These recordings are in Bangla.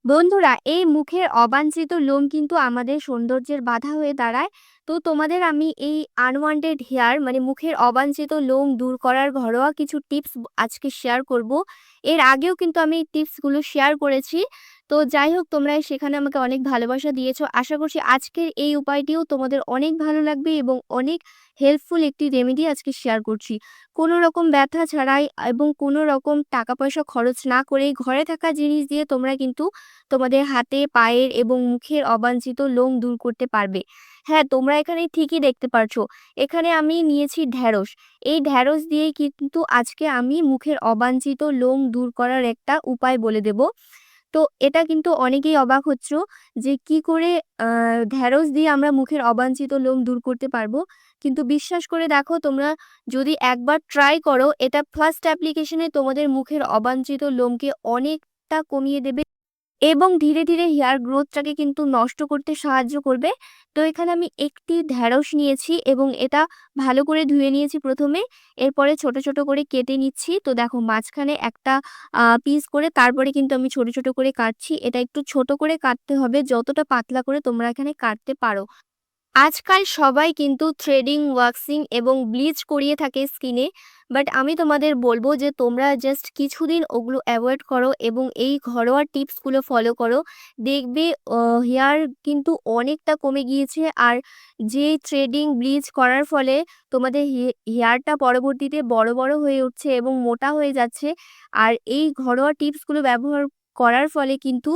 বন্ধুরা, এই মুখের অবাঞ্ছিত লোম কিন্তু আমাদের সৌন্দর্যের বাধা হয়ে দাঁড়ায়। তো তোমাদের আমি এই আনওয়ান্টেড হেয়ার মানে মুখের অবাঞ্ছিত লোম দূর করার ঘরোয়া কিছু টিপস আজকে শেয়ার করব। এর আগেও কিন্তু আমি এই টিপসগুলো শেয়ার করেছি। তো যাই হোক, তোমরা সেখানে আমাকে অনেক ভালোবাসা দিয়েছো। আশা করছি আজকের এই উপায়টিও তোমাদের অনেক ভালো লাগবে এবং অনেক হেল্পফুল একটি রেমেডি আজকে শেয়ার করছি। কোনো রকম ব্যথা ছাড়াই এবং কোনো রকম টাকা পয়সা খরচ না করেই ঘরে থাকা জিনিস দিয়ে তোমরা কিন্তু তোমাদের হাতে, পায়ের এবং মুখের অবাঞ্ছিত লোম দূর করতে পারবে। হ্যাঁ, তোমরা এখানে ঠিকই দেখতে পারছো। এখানে আমি নিয়েছি ঢ্যাঁড়স। এই ঢ্যাঁড়স দিয়েই কিন্তু আজকে আমি মুখের অবাঞ্ছিত লোম দূর করার একটা উপায় বলে দেব। তো এটা কিন্তু অনেকেই অবাক হচ্ছ যে কি করে ঢ্যাঁড়স দিয়ে আমরা মুখের অবাঞ্ছিত লোম দূর করতে পারবো। কিন্তু বিশ্বাস করে দেখো, তোমরা যদি একবার ট্রাই করো, এটা ফার্স্ট অ্যাপ্লিকেশনে তোমাদের মুখের অবাঞ্ছিত লোমকে অনেকটা কমিয়ে দেবে এবং ধীরে ধীরে হেয়ার গ্রোথটাকে কিন্তু নষ্ট করতে সাহায্য করবে। তো এখানে আমি একটি ঢ্যাঁড়স নিয়েছি এবং এটা ভালো করে ধুয়ে নিয়েছি প্রথমে। এরপরে ছোট ছোট করে কেটে নিচ্ছি। তো দেখো, মাঝখানে একটা পিস করে তারপরে কিন্তু আমি ছোট ছোট করে কাটছি। এটা একটু ছোট করে কাটতে হবে, যতটা পাতলা করে তোমরা এখানে কাটতে পারো। আজকাল সবাই কিন্তু থ্রেডিং, ওয়াক্সিং এবং ব্লিচ করিয়ে থাকে স্কিনে। বাট আমি তোমাদের বলবো যে তোমরা জাস্ট কিছুদিন ওগুলো অ্যাভয়েড করো এবং এই ঘরোয়া টিপসগুলো ফলো করো। দেখবে হেয়ার কিন্তু অনেকটা কমে গিয়েছে। আর যে থ্রেডিং, ব্লিচ করার ফলে তোমাদের হেয়ারটা পরবর্তীতে বড় বড় হয়ে উঠছে এবং মোটা হয়ে যাচ্ছে। আর এই ঘরোয়া টিপসগুলো ব্যবহার করার ফলে কিন্তু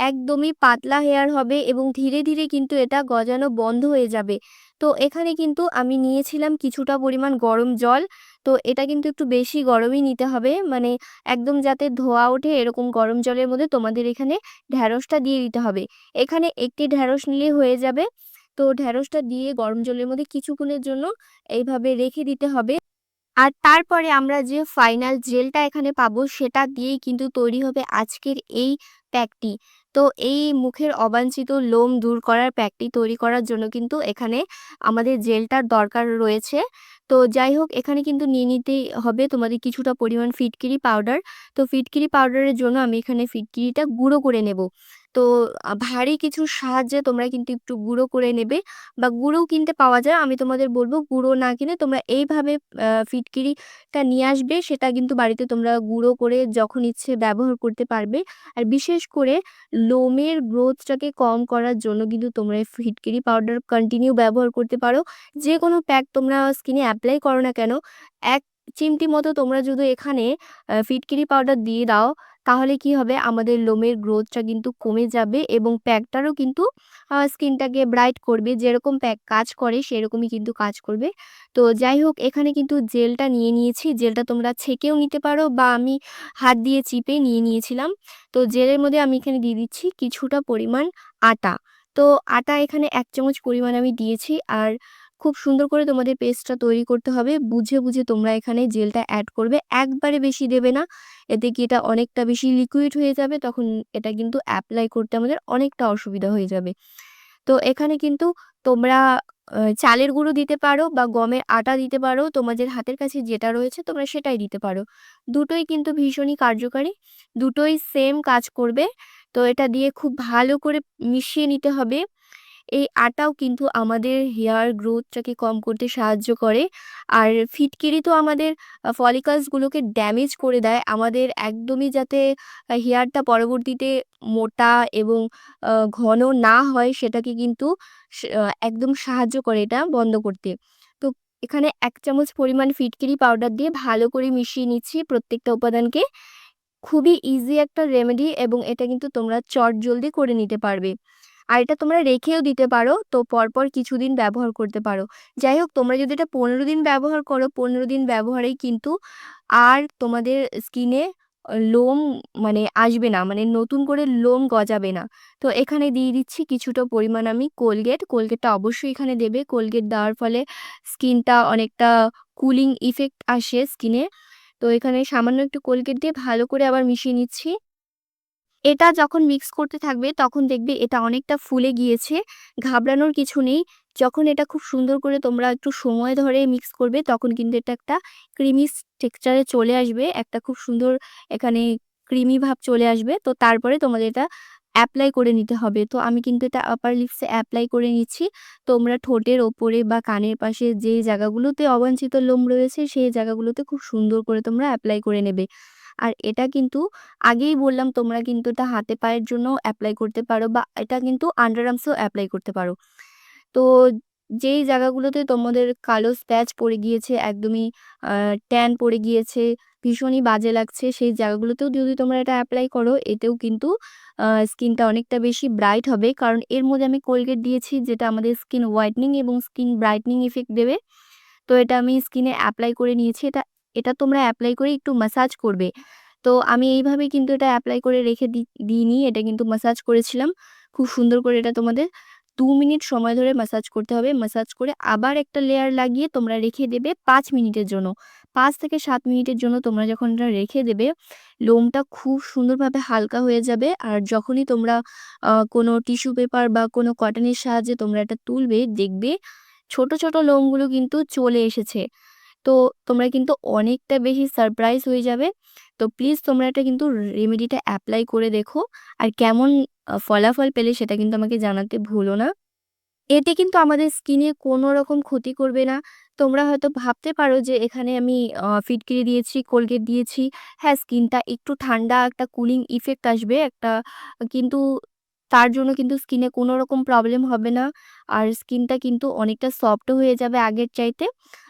একদমই পাতলা হেয়ার হবে এবং ধীরে ধীরে কিন্তু এটা গজানো বন্ধ হয়ে যাবে। তো এখানে কিন্তু আমি নিয়েছিলাম কিছুটা পরিমাণ গরম জল। তো এটা কিন্তু একটু বেশি গরমই নিতে হবে, মানে একদম যাতে ধোয়া ওঠে এরকম গরম জলের মধ্যে তোমাদের এখানে ঢ্যাঁড়সটা দিয়ে দিতে হবে। এখানে একটি ঢ্যাঁড়স নিলে হয়ে যাবে। তো ঢ্যাঁড়সটা দিয়ে গরম জলের মধ্যে কিছুক্ষণের জন্য এইভাবে রেখে দিতে হবে। আর তারপরে আমরা যে ফাইনাল জেলটা এখানে পাবো সেটা দিয়েই কিন্তু তৈরি হবে আজকের এই প্যাকটি। তো এই মুখের অবাঞ্ছিত লোম দূর করার প্যাকটি তৈরি করার জন্য কিন্তু এখানে আমাদের জেলটার দরকার রয়েছে। তো যাই হোক, এখানে কিন্তু নিয়ে নিতেই হবে তোমাদের কিছুটা পরিমাণ ফিটকিরি পাউডার। তো ফিটকিরি পাউডারের জন্য আমি এখানে ফিটকিরিটা গুঁড়ো করে নেব। তো ভারী কিছুর সাহায্যে তোমরা কিন্তু একটু গুঁড়ো করে নেবে, বা গুঁড়োও কিনতে পাওয়া যায়। আমি তোমাদের বলবো গুঁড়ো না কিনে তোমরা এইভাবে ফিটকিরিটা নিয়ে আসবে, সেটা কিন্তু বাড়িতে তোমরা গুঁড়ো করে যখন ইচ্ছে ব্যবহার করতে পারবে। আর বিশেষ করে লোমের গ্রোথটাকে কম করার জন্য কিন্তু তোমরা এই ফিটকিরি পাউডার কন্টিনিউ ব্যবহার করতে পারো। যে কোনো প্যাক তোমরা স্কিনে অ্যাপ্লাই করো না কেন, এক চিমটি মতো তোমরা যদি এখানে ফিটকিরি পাউডার দিয়ে দাও, তাহলে কি হবে, আমাদের লোমের গ্রোথটা কিন্তু কমে যাবে এবং প্যাকটারও কিন্তু স্কিনটাকে ব্রাইট করবে। যেরকম প্যাক কাজ করে সেরকমই কিন্তু কাজ করবে। তো যাই হোক, এখানে কিন্তু জেলটা নিয়ে নিয়েছি। জেলটা তোমরা ছেঁকেও নিতে পারো বা আমি হাত দিয়ে চিপে নিয়ে নিয়েছিলাম। তো জেলের মধ্যে আমি এখানে দিয়ে দিচ্ছি কিছুটা পরিমাণ আটা। তো আটা এখানে 1 চামচ পরিমাণ আমি দিয়েছি। আর খুব সুন্দর করে তোমাদের পেস্টটা তৈরি করতে হবে। বুঝে বুঝে তোমরা এখানে জেলটা অ্যাড করবে, একবারে বেশি দেবে না। এতে কি এটা অনেকটা বেশি লিকুইড হয়ে যাবে, তখন এটা কিন্তু অ্যাপ্লাই করতে আমাদের অনেকটা অসুবিধা হয়ে যাবে। তো এখানে কিন্তু তোমরা চালের গুঁড়ো দিতে পারো বা গমের আটা দিতে পারো, তোমাদের হাতের কাছে যেটা রয়েছে তোমরা সেটাই দিতে পারো। দুটোই কিন্তু ভীষণই কার্যকারী, দুটোই সেম কাজ করবে। তো এটা দিয়ে খুব ভালো করে মিশিয়ে নিতে হবে। এই আটাও কিন্তু আমাদের হেয়ার গ্রোথটাকে কম করতে সাহায্য করে। আর ফিটকিরি তো আমাদের ফলিকলসগুলোকে ড্যামেজ করে দেয়, আমাদের একদমই যাতে হেয়ারটা পরবর্তীতে মোটা এবং ঘন না হয় সেটাকে কিন্তু একদম সাহায্য করে এটা বন্ধ করতে। তো এখানে 1 চামচ পরিমাণ ফিটকিরি পাউডার দিয়ে ভালো করে মিশিয়ে নিচ্ছি প্রত্যেকটা উপাদানকে। খুবই ইজি একটা রেমেডি এবং এটা কিন্তু তোমরা চটজলদি করে নিতে পারবে। আর এটা তোমরা রেখেও দিতে পারো, তো পরপর কিছুদিন ব্যবহার করতে পারো। যাই হোক, তোমরা যদি এটা 15 দিন ব্যবহার করো, 15 দিন ব্যবহারেই কিন্তু আর তোমাদের স্কিনে লোম মানে আসবে না, মানে নতুন করে লোম গজাবে না। তো এখানে দিয়ে দিচ্ছি কিছুটা পরিমাণ আমি কোলগেটটা অবশ্যই এখানে দেবে। কোলগেট দেওয়ার ফলে স্কিনটা অনেকটা কুলিং ইফেক্ট আসে স্কিনে। তো এখানে সামান্য একটু কোলগেট দিয়ে ভালো করে আবার মিশিয়ে নিচ্ছি। এটা যখন মিক্স করতে থাকবে তখন দেখবে এটা অনেকটা ফুলে গিয়েছে। ঘাবড়ানোর কিছু নেই। যখন এটা খুব সুন্দর করে তোমরা একটু সময় ধরে মিক্স করবে তখন কিন্তু এটা একটা ক্রিমি টেক্সচারে চলে আসবে। একটা খুব সুন্দর এখানে ক্রিমি ভাব চলে আসবে। তো তারপরে তোমাদের এটা অ্যাপ্লাই করে নিতে হবে। তো আমি কিন্তু এটা আপার লিপসে অ্যাপ্লাই করে নিচ্ছি। তোমরা ঠোঁটের ওপরে বা কানের পাশে যেই জায়গাগুলোতে অবাঞ্ছিত লোম রয়েছে সেই জায়গাগুলোতে খুব সুন্দর করে তোমরা অ্যাপ্লাই করে নেবে। আর এটা কিন্তু আগেই বললাম তোমরা কিন্তু এটা হাতে পায়ের জন্যও অ্যাপ্লাই করতে পারো বা এটা কিন্তু আন্ডার আর্মসেও অ্যাপ্লাই করতে পারো। তো যেই জায়গাগুলোতে তোমাদের কালো স্প্যাচ পড়ে গিয়েছে, একদমই ট্যান পড়ে গিয়েছে, ভীষণই বাজে লাগছে, সেই জায়গাগুলোতেও যদি তোমরা এটা অ্যাপ্লাই করো, এতেও কিন্তু স্কিনটা অনেকটা বেশি ব্রাইট হবে। কারণ এর মধ্যে আমি কোলগেট দিয়েছি যেটা আমাদের স্কিন হোয়াইটেনিং এবং স্কিন ব্রাইটেনিং ইফেক্ট দেবে। তো এটা আমি স্কিনে অ্যাপ্লাই করে নিয়েছি। এটা এটা তোমরা অ্যাপ্লাই করে একটু ম্যাসাজ করবে। তো আমি এইভাবে কিন্তু এটা অ্যাপ্লাই করে রেখে দিইনি। এটা কিন্তু ম্যাসাজ করেছিলাম। খুব সুন্দর করে এটা তোমাদের ২ মিনিট সময় ধরে ম্যাসাজ করতে হবে। ম্যাসাজ করে আবার একটা লেয়ার লাগিয়ে তোমরা রেখে দেবে ৫ মিনিটের জন্য। ৫ থেকে ৭ মিনিটের জন্য তোমরা যখন এটা রেখে দেবে, লোমটা খুব সুন্দরভাবে হালকা হয়ে যাবে। আর যখনই তোমরা কোনো টিস্যু পেপার বা কোনো কটনের সাহায্যে তোমরা এটা তুলবে, দেখবে ছোট, ছোট লোমগুলো কিন্তু চলে এসেছে। তো তোমরা কিন্তু অনেকটা বেশি সারপ্রাইজ হয়ে যাবে। তো প্লিজ তোমরা এটা কিন্তু রেমেডিটা অ্যাপ্লাই করে দেখো। আর কেমন ফলাফল পেলে সেটা কিন্তু আমাকে জানাতে ভুলো না। এতে কিন্তু আমাদের স্কিনে কোনো রকম ক্ষতি করবে না। তোমরা হয়তো ভাবতে পারো যে এখানে আমি ফিটকিরি দিয়েছি, কোলগেট দিয়েছি। হ্যাঁ, স্কিনটা একটু ঠান্ডা, একটা কুলিং ইফেক্ট আসবে একটা, কিন্তু তার জন্য কিন্তু স্কিনে কোনো রকম প্রবলেম হবে না। আর স্কিনটা কিন্তু অনেকটা সফটও হয়ে যাবে আগের চাইতে।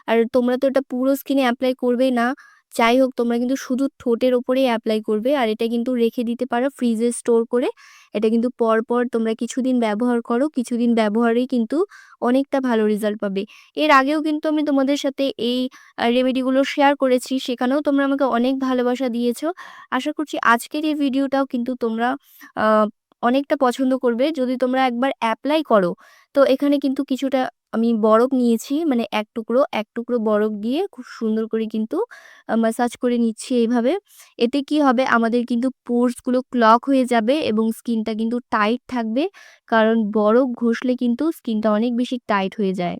আর তোমরা তো এটা পুরো স্কিনে এপ্লাই করবেই না। যাই হোক, তোমরা কিন্তু শুধু ঠোঁটের ওপরেই এপ্লাই করবে। আর এটা কিন্তু রেখে দিতে পারো ফ্রিজে স্টোর করে। এটা কিন্তু পরপর তোমরা কিছুদিন ব্যবহার করো। কিছুদিন ব্যবহারেই কিন্তু অনেকটা ভালো রেজাল্ট পাবে। এর আগেও কিন্তু আমি তোমাদের সাথে এই রেমেডিগুলো শেয়ার করেছি। সেখানেও তোমরা আমাকে অনেক ভালোবাসা দিয়েছো। আশা করছি আজকের এই ভিডিওটাও কিন্তু তোমরা আ অনেকটা পছন্দ করবে যদি তোমরা একবার অ্যাপ্লাই করো। তো এখানে কিন্তু কিছুটা আমি বরফ নিয়েছি, মানে এক টুকরো বরফ দিয়ে খুব সুন্দর করে কিন্তু ম্যাসাজ করে নিচ্ছি এইভাবে। এতে কি হবে, আমাদের কিন্তু পোরস গুলো ক্লগ হয়ে যাবে এবং স্কিনটা কিন্তু টাইট থাকবে। কারণ বরফ ঘষলে কিন্তু স্কিনটা অনেক বেশি টাইট হয়ে যায়।